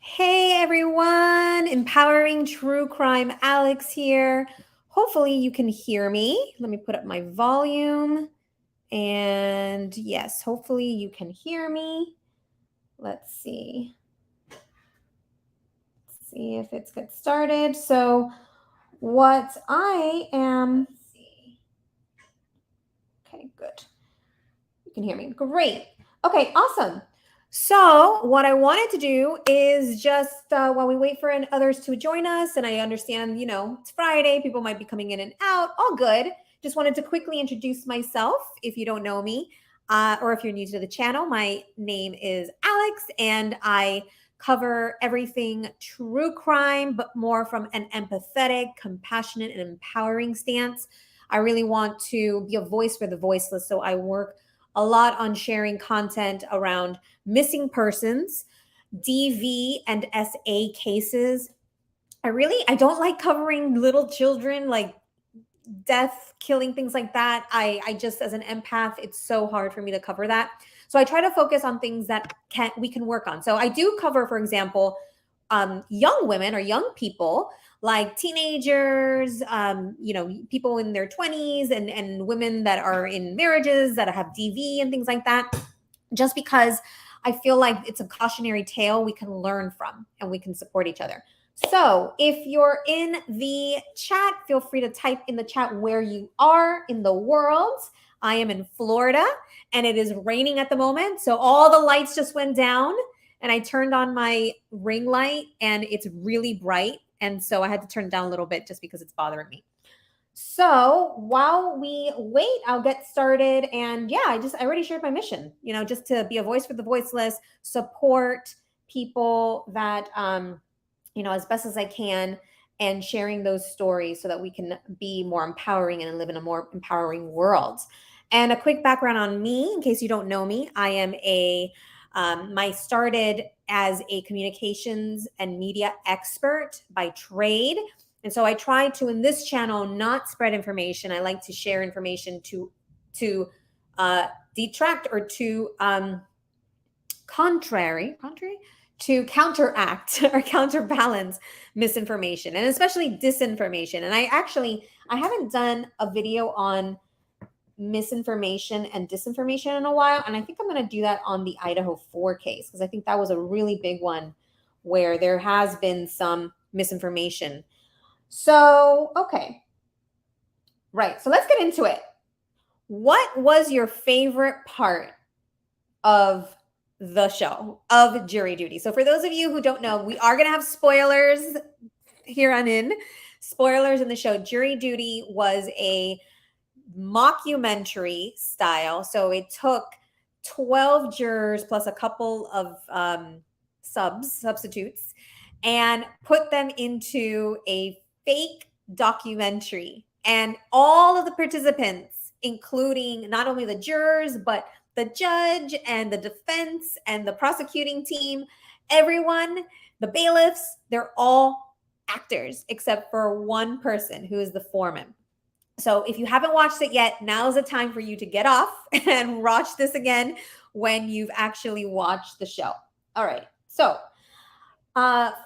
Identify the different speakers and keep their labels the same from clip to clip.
Speaker 1: Hey everyone, Empowering True Crime Alex here. Hopefully you can hear me. Let me put up my volume. And yes, hopefully you can hear me. Let's see. See if it's get started. So what I am Okay, good. You can hear me. Great. Okay, awesome. So, what I wanted to do is just while we wait for others to join us, and I understand, it's Friday, people might be coming in and out, all good. Just wanted to quickly introduce myself if you don't know me, or if you're new to the channel. My name is Alex, and I cover everything true crime, but more from an empathetic, compassionate, and empowering stance. I really want to be a voice for the voiceless. So I work a lot on sharing content around missing persons, DV and SA cases. I don't like covering little children, like death, killing, things like that. I just, as an empath, it's so hard for me to cover that. So I try to focus on things that we can work on. So I do cover, for example, young women or young people, like teenagers, people in their 20s, and women that are in marriages that have DV and things like that, just because I feel like it's a cautionary tale we can learn from and we can support each other. So if you're in the chat, feel free to type in the chat where you are in the world. I am in Florida and it is raining at the moment. So all the lights just went down and I turned on my ring light and it's really bright. And so I had to turn it down a little bit just because it's bothering me. So while we wait, I'll get started. And yeah, I already shared my mission, just to be a voice for the voiceless, support people that, as best as I can, and sharing those stories so that we can be more empowering and live in a more empowering world. And a quick background on me, in case you don't know me, I am I started as a communications and media expert by trade. And so I try to, in this channel, not spread information. I like to share information to detract or to to counteract or counterbalance misinformation, and especially disinformation. And I haven't done a video on misinformation and disinformation in a while, and I think I'm going to do that on the Idaho 4 case, because I think that was a really big one where there has been some misinformation. So, okay. Right. So let's get into it. What was your favorite part of the show, of Jury Duty? So for those of you who don't know, we are going to have spoilers here on in. Spoilers in the show. Jury Duty was a mockumentary style. So it took 12 jurors plus a couple of substitutes and put them into a fake documentary. And all of the participants, including not only the jurors, but the judge and the defense and the prosecuting team, everyone, the bailiffs, they're all actors except for one person who is the foreman. So if you haven't watched it yet, now's the time for you to get off and watch this again when you've actually watched the show. All right. So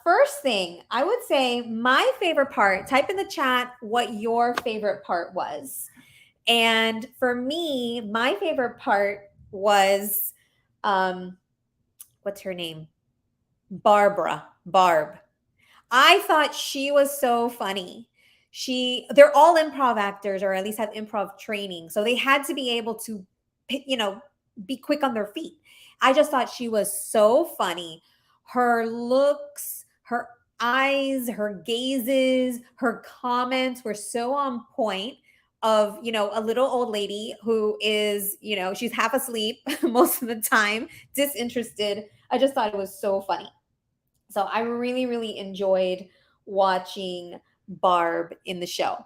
Speaker 1: first thing, I would say my favorite part, type in the chat what your favorite part was. And for me, my favorite part was, what's her name? Barb. I thought she was so funny. They're all improv actors, or at least have improv training. So they had to be able to, be quick on their feet. I just thought she was so funny. Her looks, her eyes, her gazes, her comments were so on point, of, a little old lady who is, she's half asleep most of the time, disinterested. I just thought it was so funny. So I really, really enjoyed watching Barb in the show.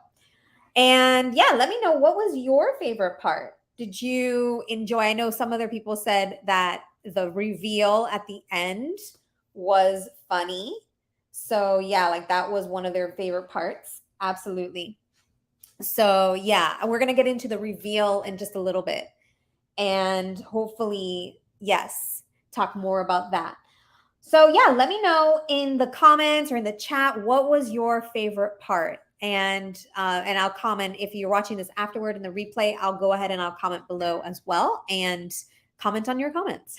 Speaker 1: And yeah, let me know, what was your favorite part? Did you enjoy? I know some other people said that the reveal at the end was funny. So yeah, like that was one of their favorite parts. Absolutely. So yeah, we're going to get into the reveal in just a little bit. And hopefully, yes, talk more about that. So yeah, let me know in the comments or in the chat, what was your favorite part? And I'll comment if you're watching this afterward in the replay. I'll go ahead and I'll comment below as well and comment on your comments.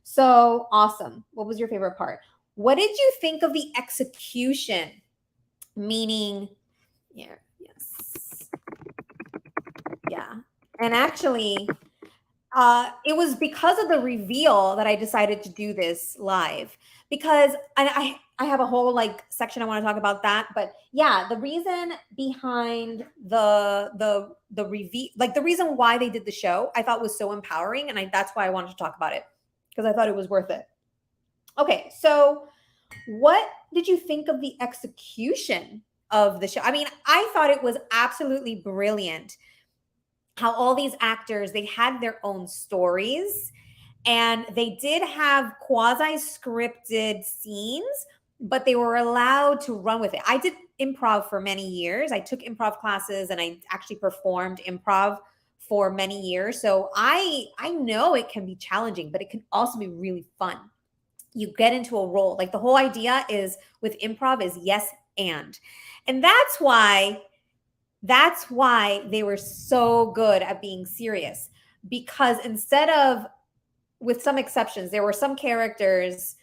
Speaker 1: So awesome. What was your favorite part? What did you think of the execution? Meaning, yeah, yes, yeah. And actually, it was because of the reveal that I decided to do this live, because I have a whole like section I want to talk about that. But yeah, the reason behind the reveal, like the reason why they did the show, I thought was so empowering, and that's why I wanted to talk about it, because I thought it was worth it. Okay, so what did you think of the execution of the show? I mean, I thought it was absolutely brilliant how all these actors, they had their own stories, and they did have quasi scripted scenes, but they were allowed to run with it. I did improv for many years. I took improv classes and I actually performed improv for many years. So I know it can be challenging, but it can also be really fun. You get into a role. Like the whole idea is with improv is yes and that's why they were so good at being serious, because instead of, with some exceptions, there were some characters.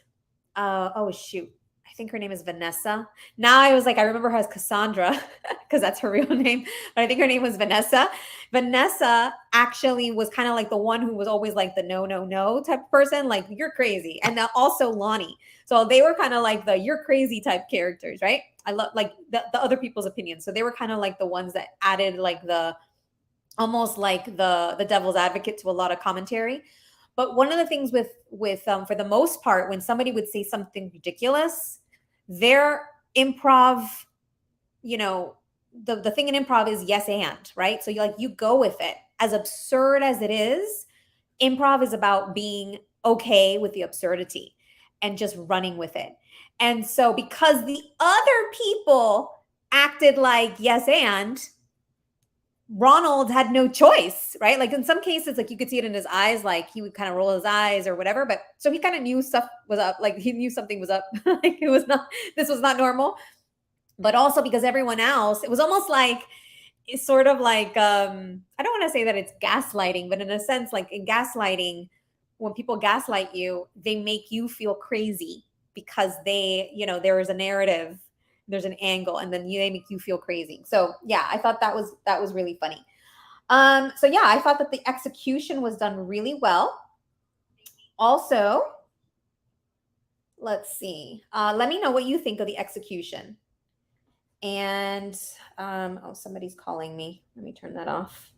Speaker 1: Oh shoot, I think her name is Vanessa. Now I was like, I remember her as Cassandra because that's her real name, but I think her name was Vanessa. Vanessa actually was kind of like the one who was always like the no type of person, like you're crazy, and then also Lonnie. So they were kind of like the you're crazy type characters, right? I love like the other people's opinions. So they were kind of like the ones that added like the almost like the devil's advocate to a lot of commentary. But one of the things with for the most part, when somebody would say something ridiculous, their improv, you know, the thing in improv is yes and, right? So you go with it. As absurd as it is, improv is about being okay with the absurdity and just running with it. And so because the other people acted like yes and, Ronald had no choice, right? Like in some cases, like you could see it in his eyes, like he would kind of roll his eyes or whatever. But so he kind of knew stuff was up, like he knew something was up, like it was not, this was not normal. But also because everyone else, it was almost like, it's sort of like, I don't want to say that it's gaslighting, but in a sense, like in gaslighting, when people gaslight you, they make you feel crazy because there is a narrative, there's an angle, and then they make you feel crazy. So yeah, I thought that was really funny. So yeah, I thought that the execution was done really well. Also, let's see. Let me know what you think of the execution. And oh, somebody's calling me. Let me turn that off.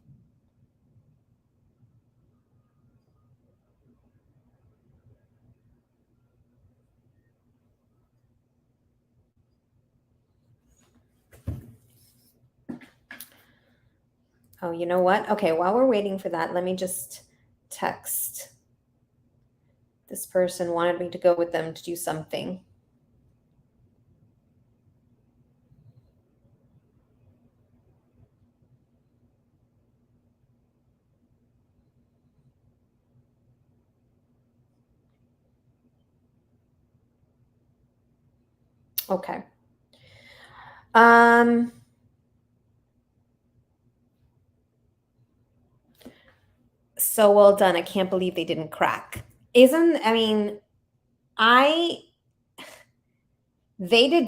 Speaker 1: Oh, you know what? Okay, while we're waiting for that, let me just text. This person wanted me to go with them to do something. Okay. So well done. I can't believe they didn't crack. They did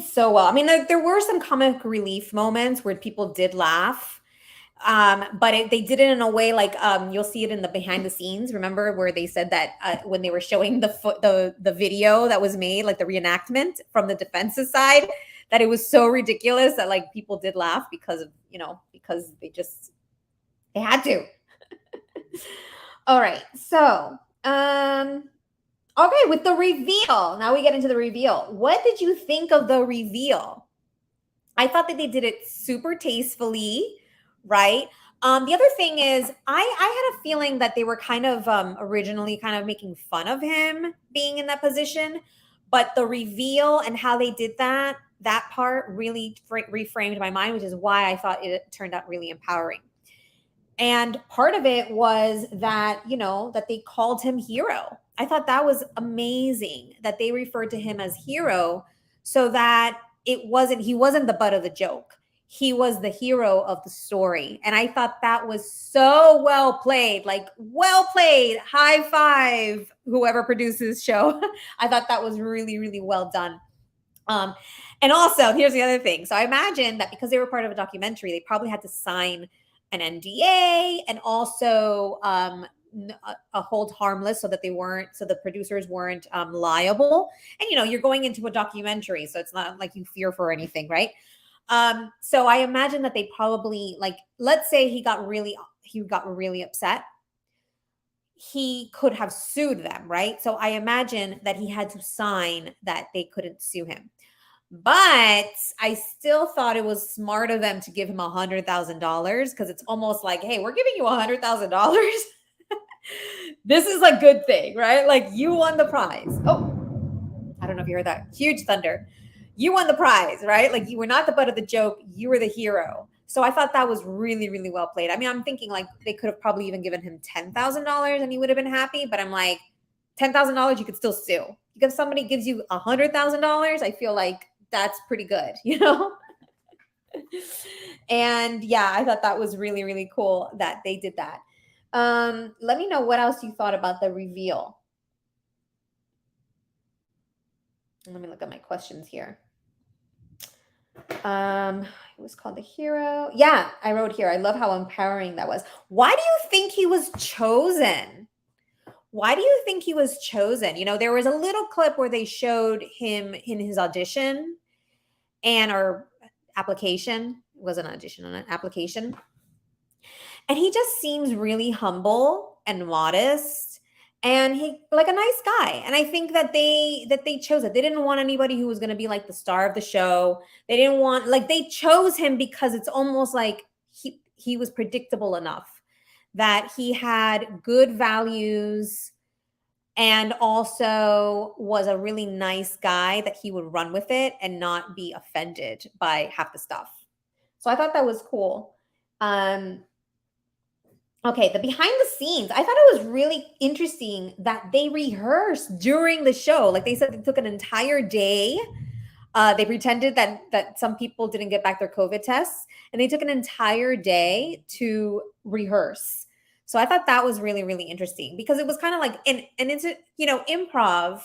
Speaker 1: so well. I mean, there were some comic relief moments where people did laugh. But they did it in a way like you'll see it in the behind the scenes. Remember where they said that when they were showing the video that was made, like the reenactment from the defense's side, that it was so ridiculous that like people did laugh because of because they had to. All right, so okay, with the reveal. Now we get into the reveal. What did you think of the reveal? I thought that they did it super tastefully, right? The other thing is, I had a feeling that they were kind of originally kind of making fun of him being in that position, but the reveal and how they did that part really reframed my mind, which is why I thought it turned out really empowering. And part of it was that that they called him hero. I thought that was amazing that they referred to him as hero, so that he wasn't the butt of the joke. He was the hero of the story. And I thought that was so well played. Like, well played. High five, whoever produces show. I thought that was really, really well done. Um, and also, here's the other thing. So I imagine that because they were part of a documentary, they probably had to sign an NDA, and also a hold harmless, so that so the producers weren't liable. And you're going into a documentary, so it's not like you fear for anything, right? So I imagine that they probably, like, let's say he got really upset, he could have sued them, right? So I imagine that he had to sign that they couldn't sue him. But I still thought it was smart of them to give him $100,000, because it's almost like, hey, we're giving you $100,000. This is a good thing, right? Like, you won the prize. Oh, I don't know if you heard that. Huge thunder. You won the prize, right? Like, you were not the butt of the joke. You were the hero. So I thought that was really, really well played. I mean, I'm thinking like they could have probably even given him $10,000 and he would have been happy. But I'm like, $10,000, you could still sue. If somebody gives you $100,000, I feel like that's pretty good, And yeah, I thought that was really, really cool that they did that. Let me know what else you thought about the reveal. Let me look at my questions here. It was called the hero. Yeah, I wrote here, I love how empowering that was. Why do you think he was chosen? Why do you think he was chosen? There was a little clip where they showed him in his audition or application. It wasn't an audition, an application. And he just seems really humble and modest, and he like a nice guy. And I think that they chose it. They didn't want anybody who was going to be like the star of the show. They didn't want, like, they chose him because it's almost like he was predictable enough that he had good values, and also was a really nice guy that he would run with it and not be offended by half the stuff. So I thought that was cool. Okay, the behind the scenes. I thought it was really interesting that they rehearsed during the show. Like, they said they took an entire day. They pretended that some people didn't get back their COVID tests, and they took an entire day to rehearse. So I thought that was really, really interesting, because it was kind of like and it's improv.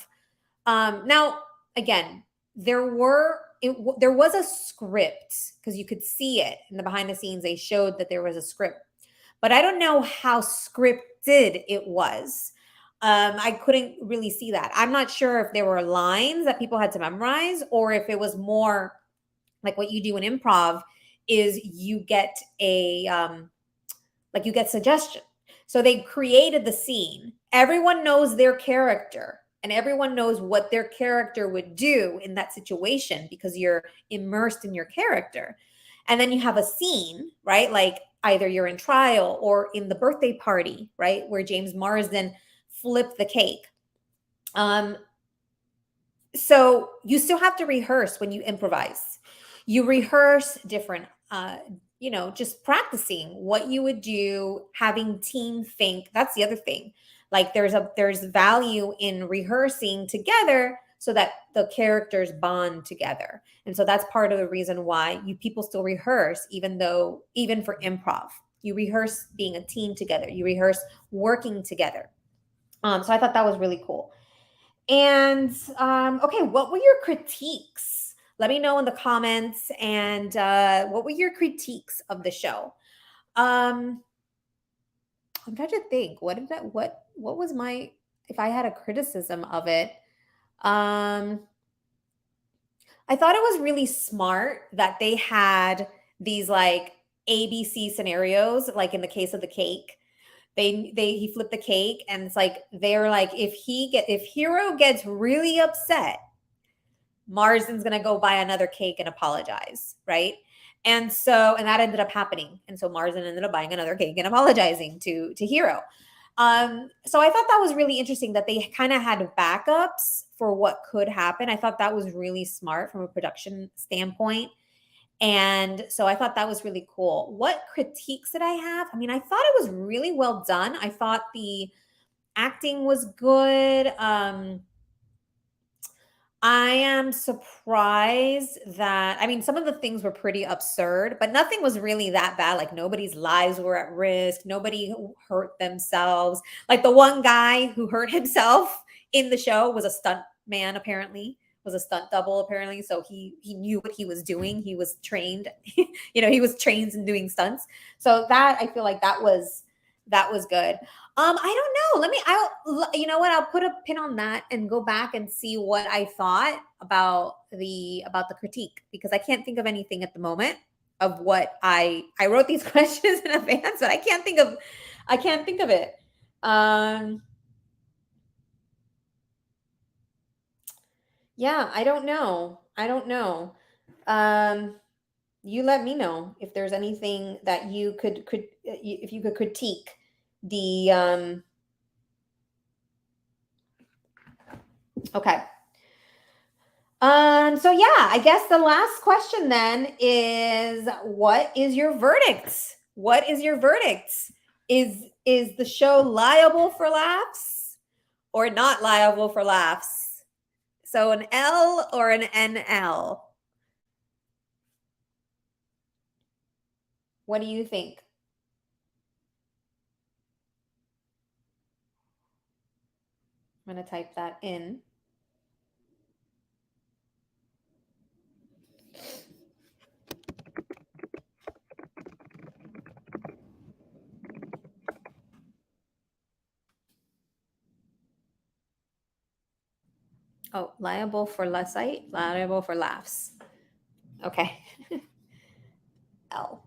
Speaker 1: Now, again, there was a script, because you could see it in the behind the scenes. They showed that there was a script, but I don't know how scripted it was. I couldn't really see that. I'm not sure if there were lines that people had to memorize, or if it was more like what you do in improv is you get you get suggestion. So they created the scene. Everyone knows their character, and everyone knows what their character would do in that situation, because you're immersed in your character. And then you have a scene, right? Like, either you're in trial or in the birthday party, right? Where James Marsden flipped the cake. So you still have to rehearse when you improvise. You rehearse different, just practicing what you would do, having team think. That's the other thing. Like, there's value in rehearsing together so that the characters bond together. And so that's part of the reason why people still rehearse, even for improv, you rehearse being a team together. You rehearse working together. So I thought that was really cool. And okay, what were your critiques? Let me know in the comments. And what were your critiques of the show? I'm trying to think. What was my, if I had a criticism of it? I thought it was really smart that they had these like ABC scenarios, like in the case of the cake. He flipped the cake, and it's like they're like, if Hero gets really upset, Marsden's gonna go buy another cake and apologize, right? And that ended up happening. And so Marsden ended up buying another cake and apologizing to Hero. So I thought that was really interesting that they kind of had backups for what could happen. I thought that was really smart from a production standpoint. And so I thought that was really cool. What critiques did I have? I mean, I thought it was really well done. I thought the Acting was good. I am surprised that, I mean, some of the things were pretty absurd, but nothing was really that bad. Like nobody's lives were at risk. Nobody hurt themselves. Like the one guy who hurt himself in the show was a stunt man, apparently, was a stunt double, apparently. So he knew what he was doing. He was trained, he was trained in doing stunts. So that, I feel like that was good. I don't know. You know what? I'll put a pin on that and go back and see what I thought about the critique, because I can't think of anything at the moment of what I wrote these questions in advance, but I can't think of it. Um, yeah, I don't know. I don't know. Um, you let me know if there's anything that if you could critique the. Okay. So yeah, I guess the last question then is, what is your verdict? What is your verdict? Is the show liable for laughs or not liable for laughs? So an L or an NL? What do you think? I'm going to type that in. Oh, liable for liable for laughs. Okay. L.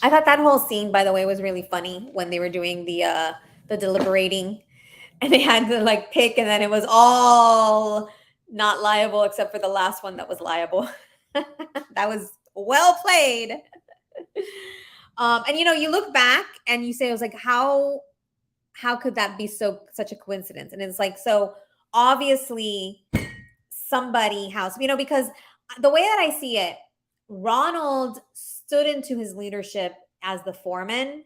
Speaker 1: I thought that whole scene, by the way, was really funny when they were doing the deliberating, and they had to like pick, and then it was all not liable except for the last one that was liable. That was well played. And you look back and you say, it was like, how could that be such a coincidence? And it's like, so obviously somebody has, because the way that I see it, Ronald stood into his leadership as the foreman,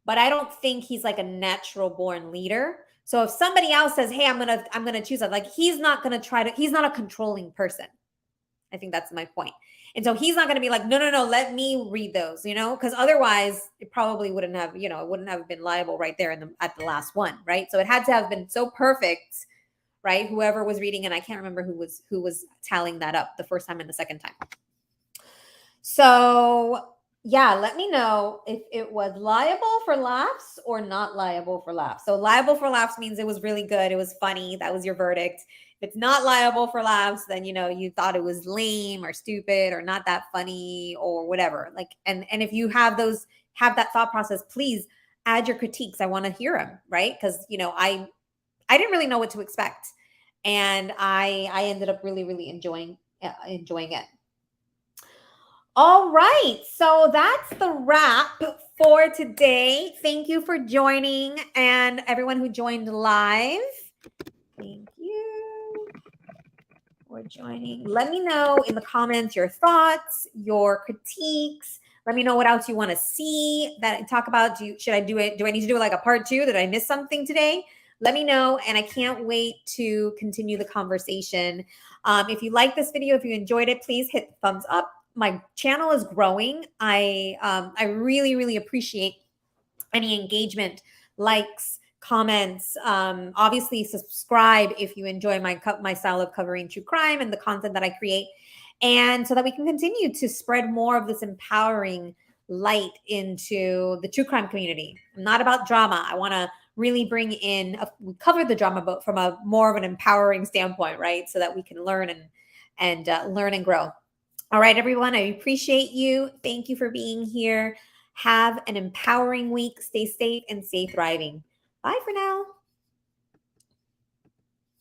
Speaker 1: but I don't think he's like a natural born leader. So if somebody else says, "Hey, I'm gonna choose that," like he's not gonna try to. He's not a controlling person. I think that's my point. And so he's not going to be like, no, no, no, let me read those, because otherwise it probably wouldn't have, it wouldn't have been liable right there at the last one, right? So it had to have been so perfect, right? Whoever was reading, and I can't remember who was tallying that up the first time and the second time. So yeah, let me know if it was liable for laughs or not liable for laughs. So liable for laughs means it was really good. It was funny. That was your verdict. If it's not liable for laughs, then you thought it was lame or stupid or not that funny or whatever. Like, and if you have that thought process, please add your critiques. I want to hear them, right? Because I didn't really know what to expect, and I ended up really really enjoying it. All right. So that's the wrap for today. Thank you for joining, and everyone who joined live. Thank you for joining. Let me know in the comments your thoughts, your critiques. Let me know what else you want to see that I talk about. Should I do it? Do I need to do like a part 2? Did I miss something today? Let me know, and I can't wait to continue the conversation. If you like this video, if you enjoyed it, please hit the thumbs up. My channel is growing. I really really appreciate any engagement, likes, comments. Obviously, subscribe if you enjoy my style of covering true crime and the content that I create, and so that we can continue to spread more of this empowering light into the true crime community. I'm not about drama. I want to really bring in. We cover the drama, but from a more of an empowering standpoint, right? So that we can learn and learn and grow. All right, everyone. I appreciate you. Thank you for being here. Have an empowering week. Stay safe and stay thriving. Bye for now.